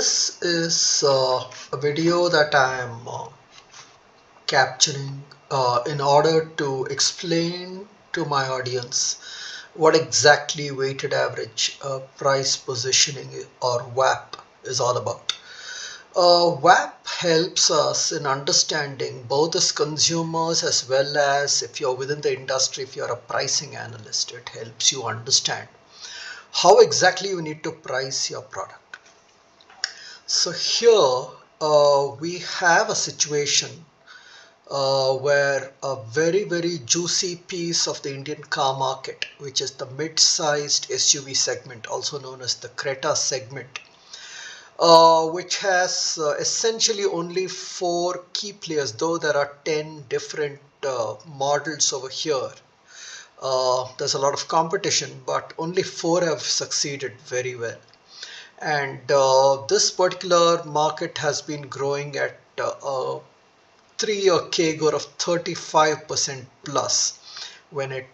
This is a video that I am capturing in order to explain to my audience what exactly weighted average price positioning or WAP is all about. WAP helps us in understanding both as consumers as well as if you're within the industry, if you're a pricing analyst, it helps you understand how exactly you need to price your product. So here we have a situation where a very juicy piece of the Indian car market, which is the mid-sized SUV segment, also known as the Creta segment, which has essentially only four key players, though there are 10 different models over here. There's a lot of competition, but only four have succeeded very well. And this particular market has been growing at a 3-year CAGR of 35% plus when you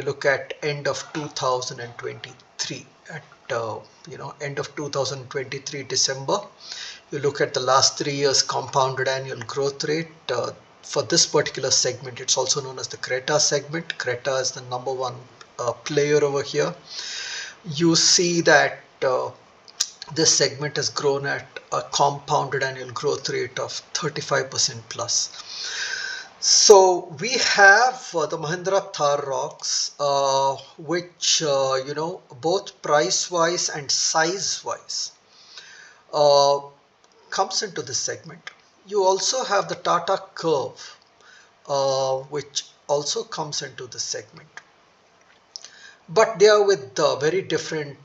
look at end of 2023 at end of 2023 December. You look at the last 3 years compounded annual growth rate for this particular segment. It's also known as the Creta segment. Creta is the number one player over here. You see that this segment has grown at a compounded annual growth rate of 35% plus. So we have the Mahindra Thar Roxx, which both price-wise and size-wise uh, comes into this segment. You also have the Tata Curve, which also comes into this segment, but they are with very different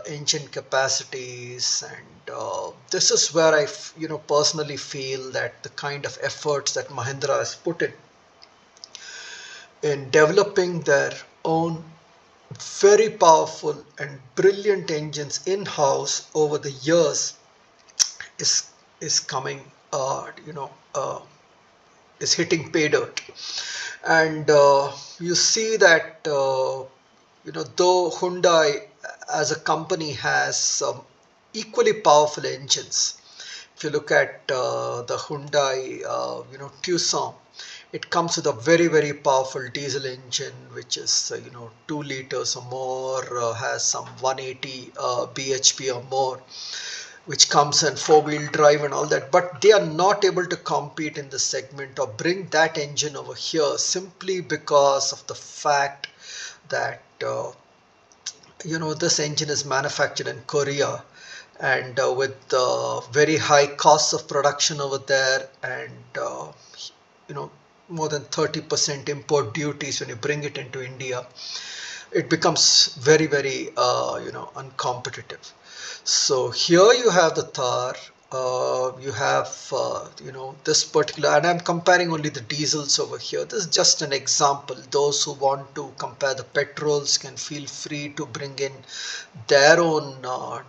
engine capacities, and this is where I personally feel that the kind of efforts that Mahindra has put in developing their own very powerful and brilliant engines in-house over the years is coming is hitting pay dirt. And you see that though Hyundai as a company has some equally powerful engines. If you look at the Hyundai Tucson, it comes with a very powerful diesel engine, which is 2 liters or more, has some 180 bhp or more, which comes in four-wheel drive and all that, but they are not able to compete in the segment or bring that engine over here simply because of the fact that this engine is manufactured in Korea, and with very high costs of production over there, and more than 30% import duties when you bring it into India, it becomes very uncompetitive. So here you have the Thar, you have this particular, and I'm comparing only the diesels over here. This is just an example. Those who want to compare the petrols can feel free to bring in their own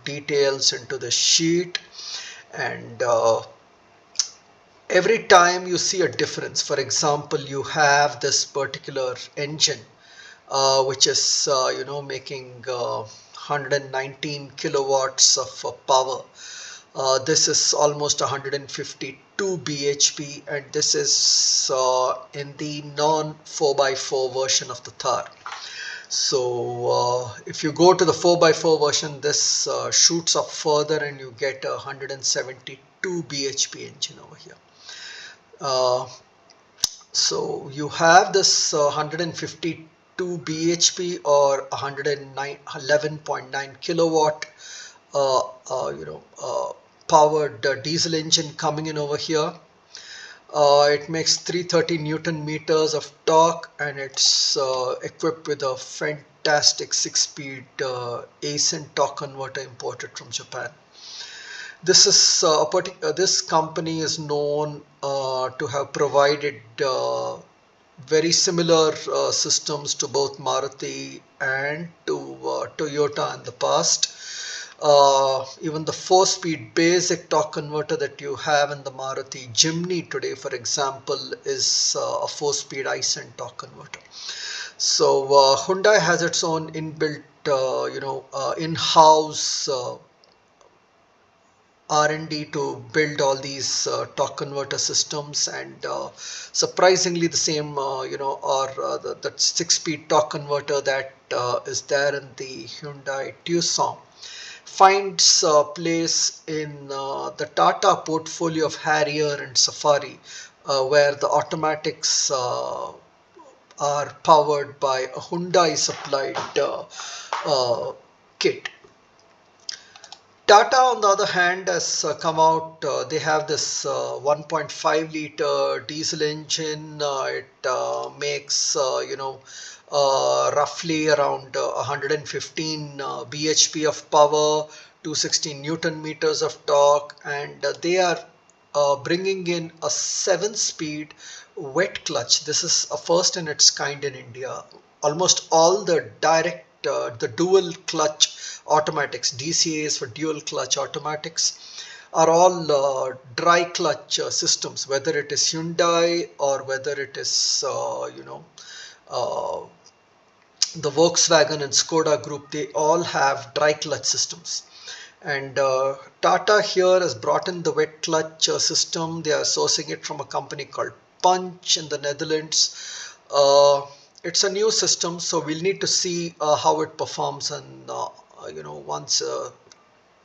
details into the sheet, and every time you see a difference. For example, you have this particular engine which is making 119 kilowatts of power. This is almost 152 bhp, and this is in the non 4x4 version of the Thar. So if you go to the 4x4 version, this shoots up further and you get a 172 bhp engine over here. So you have this 152 bhp or 111.9 kilowatt powered diesel engine coming in over here. It makes 330 Newton meters of torque, and it's equipped with a fantastic 6-speed ACEN torque converter imported from Japan. This is this company is known to have provided very similar systems to both Maruti and to Toyota in the past. Even the 4-speed basic torque converter that you have in the Maruti Jimny today, for example, is a 4-speed ACEN torque converter. So Hyundai has its own inbuilt in-house R&D to build all these torque converter systems, and surprisingly the same or that 6-speed torque converter that is there in the Hyundai Tucson finds place in the Tata portfolio of Harrier and Safari, where the automatics are powered by a Hyundai supplied kit. Tata, on the other hand, has come out. They have this 1.5 liter diesel engine. It makes roughly around 115 bhp of power, 216 newton meters of torque, and they are bringing in a 7-speed wet clutch. This is a first in its kind in India. Almost all the the dual clutch automatics, DCAs for dual clutch automatics, are all dry clutch systems, whether it is Hyundai or whether it is uh, the Volkswagen and Skoda group. They all have dry clutch systems. And Tata here has brought in the wet clutch system. They are sourcing it from a company called Punch in the Netherlands. It's a new system, so we'll need to see how it performs, and once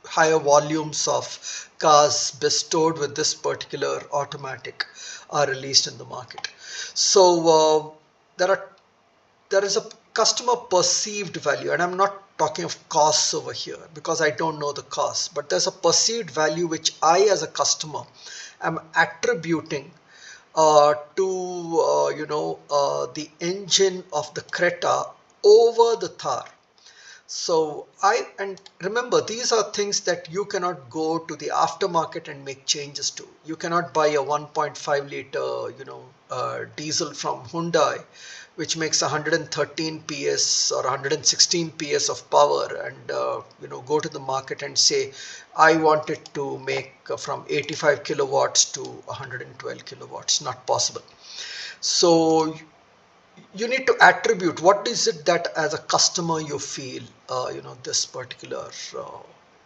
higher volumes of cars bestowed with this particular automatic are released in the market. So there are there is a customer perceived value, and I'm not talking of costs over here because I don't know the cost, but there's a perceived value which I as a customer am attributing to the engine of the Creta over the Thar. So and remember, these are things that you cannot go to the aftermarket and make changes to. You cannot buy a 1.5 liter, diesel from Hyundai, which makes 113 PS or 116 PS of power, and go to the market and say, I want it to make from 85 kilowatts to 112 kilowatts. Not possible. So you need to attribute what is it that as a customer you feel this particular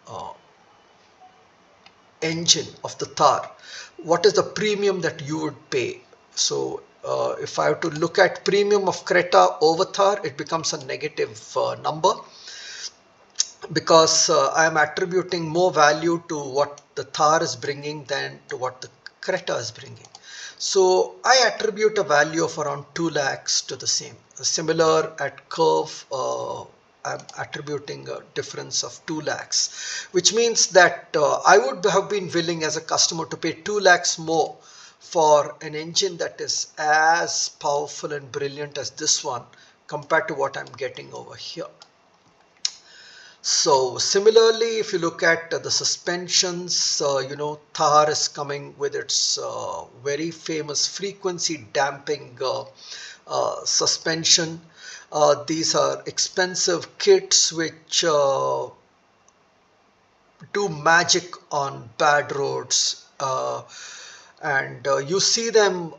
uh, engine of the Thar, what is the premium that you would pay. So if I have to look at premium of Creta over Thar, it becomes a negative number, because I am attributing more value to what the Thar is bringing than to what the Creta is bringing. So I attribute a value of around 2 lakhs to the same. Similar at Curve, I'm attributing a difference of 2 lakhs, which means that I would have been willing as a customer to pay 2 lakhs more for an engine that is as powerful and brilliant as this one compared to what I'm getting over here. So similarly, if you look at the suspensions, Thar is coming with its very famous frequency damping suspension. These are expensive kits which do magic on bad roads. And you see them,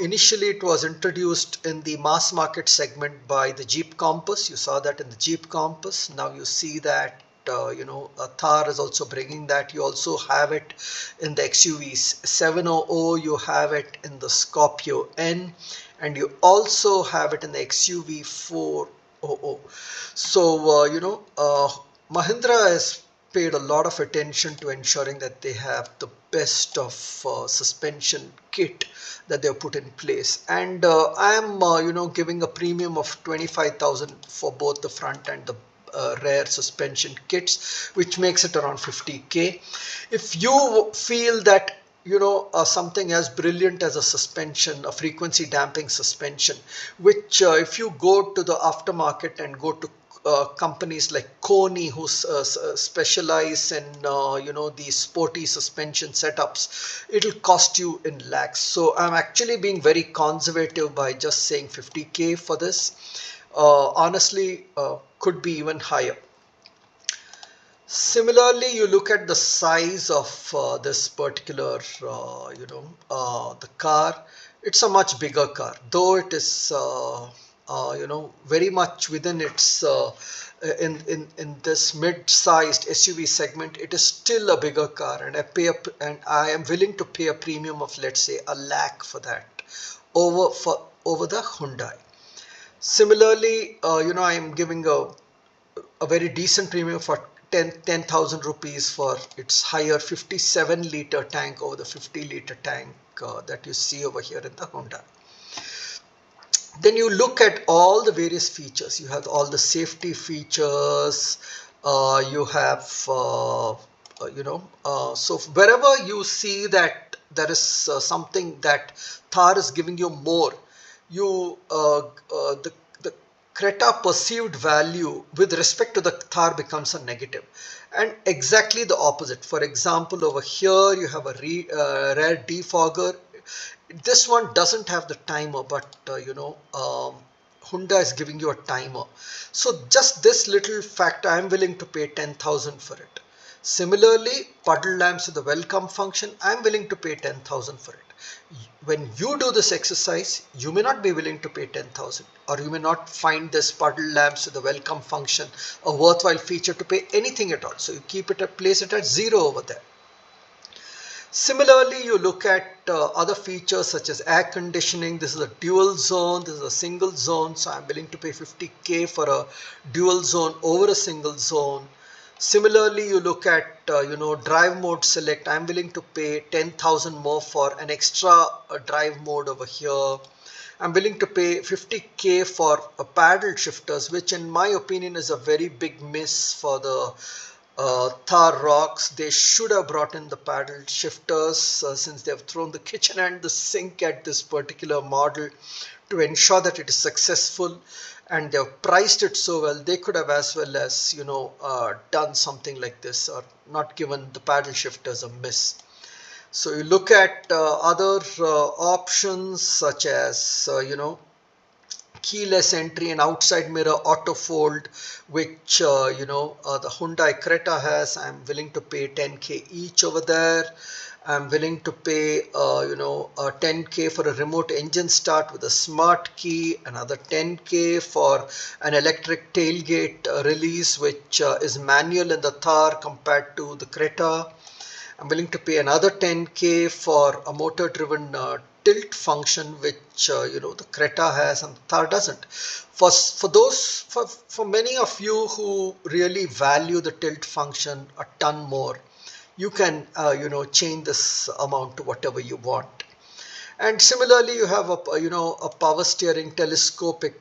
initially it was introduced in the mass market segment by the Jeep Compass. You saw that in the Jeep Compass. Now you see that Thar is also bringing that. You also have it in the XUVs 700, you have it in the Scorpio N, and you also have it in the XUV 400. So Mahindra has paid a lot of attention to ensuring that they have the best of suspension kit that they've put in place, and I am giving a premium of 25,000 for both the front and the rear suspension kits, which makes it around 50k. If you feel that something as brilliant as a suspension, a frequency damping suspension, which if you go to the aftermarket and go to companies like Koni, who specialize in these sporty suspension setups, it'll cost you in lakhs. So I'm actually being very conservative by just saying 50k for this. Honestly, could be even higher. Similarly, you look at the size of this particular, the car. It's a much bigger car, though it is very much within its in this mid-sized SUV segment, it is still a bigger car, and I am willing to pay a premium of, let's say, a lakh for that over the Hyundai. Similarly, I am giving a very decent premium for 10,000 rupees for its higher 57-liter tank over the 50-liter tank that you see over here in the Honda. Then you look at all the various features. You have all the safety features. You have, so wherever you see that there is something that Thar is giving you more, the Creta perceived value with respect to the Thar becomes a negative, and exactly the opposite. For example, over here you have a rear defogger. This one doesn't have the timer, but Honda is giving you a timer. So just this little fact, I'm willing to pay 10,000 for it. Similarly, puddle lamps with the welcome function, I'm willing to pay 10,000 for it. When you do this exercise, you may not be willing to pay 10,000, or you may not find this puddle lamps with the welcome function a worthwhile feature to pay anything at all. So you keep it place it at 0 over there. Similarly, you look at other features such as air conditioning. This is a dual zone, this is a single zone, so I'm willing to pay 50k for a dual zone over a single zone. Similarly, you look at drive mode select. I'm willing to pay 10,000 more for an extra drive mode over here. I'm willing to pay 50k for paddle shifters, which in my opinion is a very big miss for the Thar Roxx. They should have brought in the paddle shifters since they have thrown the kitchen and the sink at this particular model to ensure that it is successful, and they have priced it so well. They could have as well as done something like this, or not given the paddle shifters a miss. So you look at other options such as keyless entry and outside mirror auto fold, which the Hyundai Creta has. I'm willing to pay 10k each over there. I'm willing to pay 10k for a remote engine start with a smart key, another 10k for an electric tailgate release, which is manual in the Thar compared to the Creta. I'm willing to pay another 10k for a motor driven tilt function, which the Creta has and the Thar doesn't. For many of you who really value the tilt function a ton more, you can change this amount to whatever you want. And similarly, you have a power steering telescopic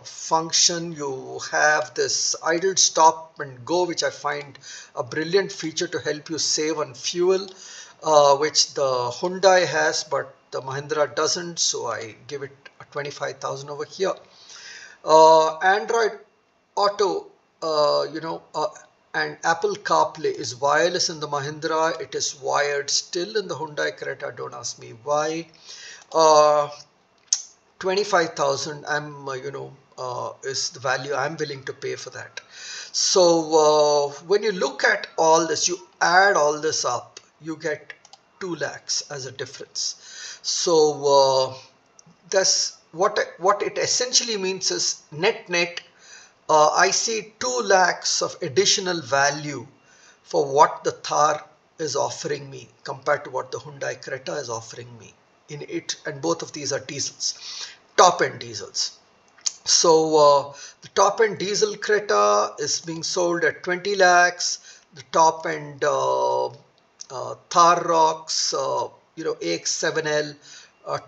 function. You have this idle stop and go, which I find a brilliant feature to help you save on fuel, which the Hyundai has, but the Mahindra doesn't. So I give it a 25,000 over here. Android Auto, and Apple CarPlay is wireless in the Mahindra. It is wired still in the Hyundai Creta. Don't ask me why. 25,000 is the value I'm willing to pay for that. So when you look at all this, you add all this up, you get 2 lakhs as a difference. So that's what it essentially means is net I see 2 lakhs of additional value for what the Thar is offering me compared to what the Hyundai Creta is offering me in it, and both of these are diesels, top end diesels. So the top end diesel Creta is being sold at 20 lakhs. The top end Thar Roxx AX7L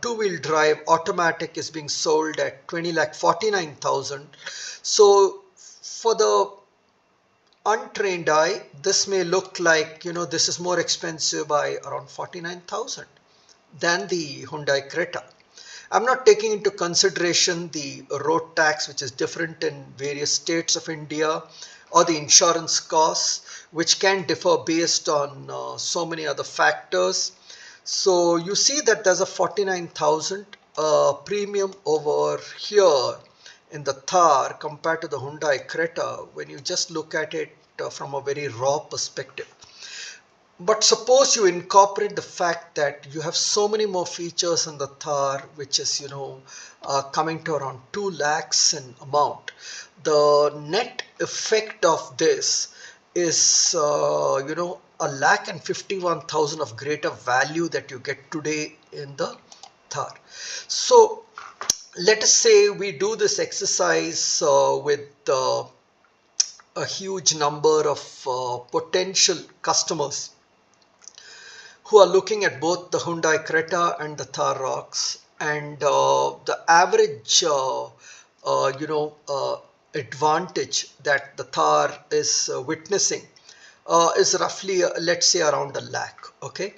two-wheel drive automatic is being sold at 20,49,000. So for the untrained eye, this may look like this is more expensive by around 49,000 than the Hyundai Creta. I'm not taking into consideration the road tax, which is different in various states of India, or the insurance costs, which can differ based on so many other factors. So you see that there's a 49,000 premium over here in the Thar compared to the Hyundai Creta when you just look at it from a very raw perspective. But suppose you incorporate the fact that you have so many more features in the Thar, which is, coming to around 2 lakhs in amount. The net effect of this is, a lakh and 51,000 of greater value that you get today in the Thar. So let us say we do this exercise with a huge number of potential customers who are looking at both the Hyundai Creta and the Thar Roxx, and the average advantage that the Thar is witnessing is roughly, let's say, around a lakh. Okay,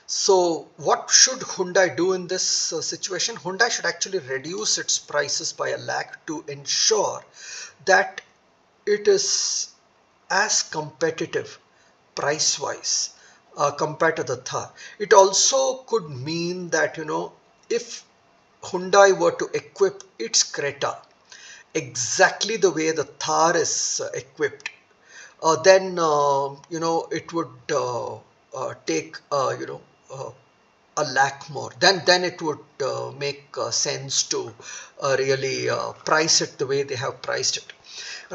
so what should Hyundai do in this situation? Hyundai should actually reduce its prices by a lakh to ensure that it is as competitive price wise compared to the Thar. It also could mean that, if Hyundai were to equip its Creta exactly the way the Thar is equipped, then it would take a lakh more. Then it would make sense to really price it the way they have priced it.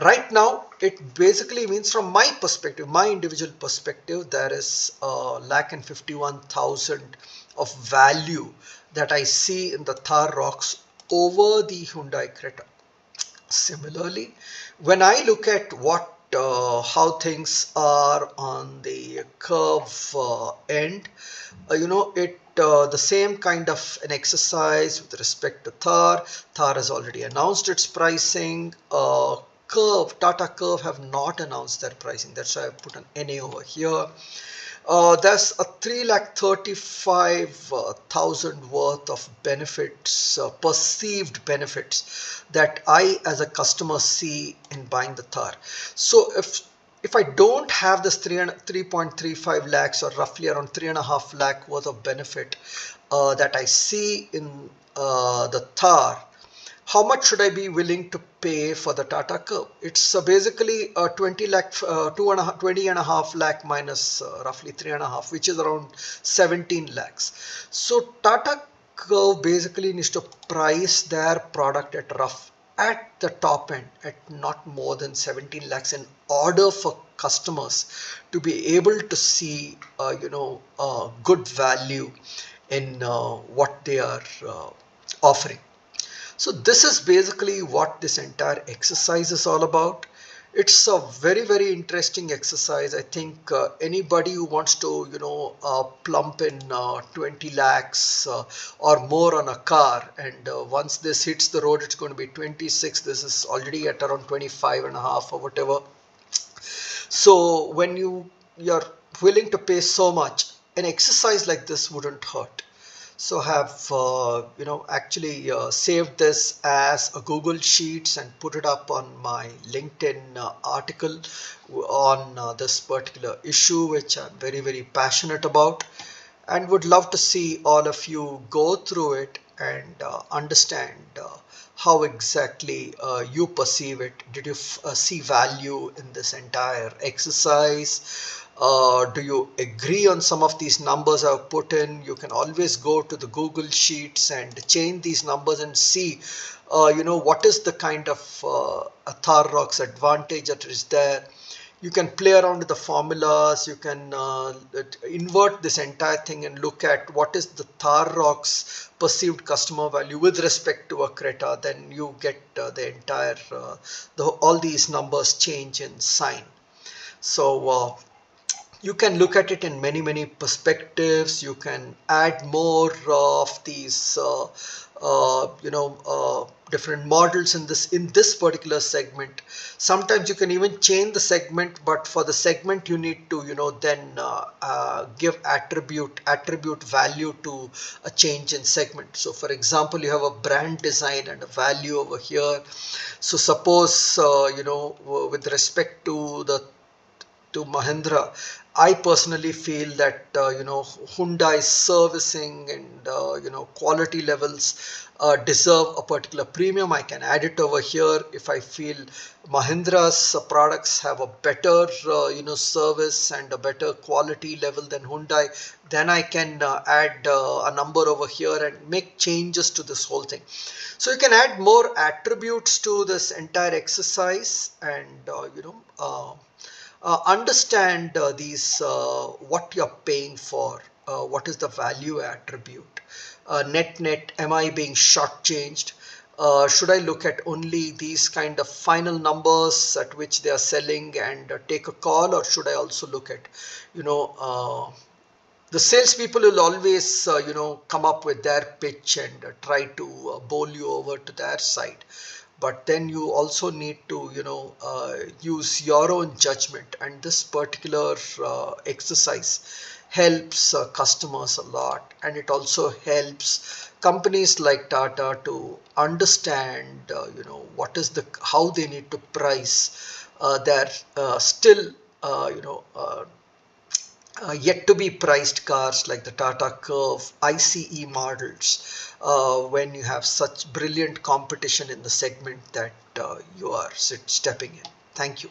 Right now, it basically means, from my perspective, my individual perspective, there is a lakh and 51,000 of value that I see in the Thar Roxx over the Hyundai Creta. Similarly, when I look at how things are on the curve end, the same kind of an exercise with respect to Thar. Thar has already announced its pricing. Tata Curve have not announced their pricing. That's why I put an NA over here. There's a 3,35,000 worth of benefits, perceived benefits, that I as a customer see in buying the Thar. So if I don't have this 3.35 lakhs, or roughly around 3.5 lakh worth of benefit that I see in the Thar, how much should I be willing to pay for the Tata Curve? It's basically 20 lakh, 20 and a half lakh minus roughly 3.5, which is around 17 lakhs. So Tata Curve basically needs to price their product at the top end at not more than 17 lakhs in order for customers to be able to see, good value in what they are offering. So this is basically what this entire exercise is all about. It's a very, very interesting exercise. I think anybody who wants to, plump in 20 lakhs or more on a car, and once this hits the road, it's going to be 26. This is already at around 25 and a half or whatever. So when you're willing to pay so much, an exercise like this wouldn't hurt. So have actually saved this as a Google Sheets and put it up on my LinkedIn article on this particular issue, which I'm very, very passionate about, and would love to see all of you go through it and understand how exactly you perceive it. Did you see value in this entire exercise? Do you agree on some of these numbers I've put in? You can always go to the Google Sheets and change these numbers and see, what is the kind of Thar Roxx advantage that is there. You can play around with the formulas. You can invert this entire thing and look at what is the Thar Roxx perceived customer value with respect to a Creta. Then you get the entire all these numbers change in sign. So you can look at it in many, many perspectives. You can add more of these different models in this particular segment. Sometimes you can even change the segment, but for the segment you need to then give attribute value to a change in segment. So for example, you have a brand design and a value over here. So suppose with respect to the to Mahindra, I personally feel that Hyundai's servicing and quality levels deserve a particular premium. I can add it over here if I feel Mahindra's products have a better service and a better quality level than Hyundai. Then I can add a number over here and make changes to this whole thing. So you can add more attributes to this entire exercise and understand these what you're paying for, what is the value attribute, net, am I being shortchanged? Should I look at only these kind of final numbers at which they are selling and take a call, or should I also look at, you know, the salespeople will always, come up with their pitch and try to bowl you over to their side. But then you also need to, use your own judgment. And this particular exercise helps customers a lot, and it also helps companies like Tata to understand, what is the how they need to price their still, yet to be priced cars like the Tata Curve, ICE models, when you have such brilliant competition in the segment that you are stepping in. Thank you.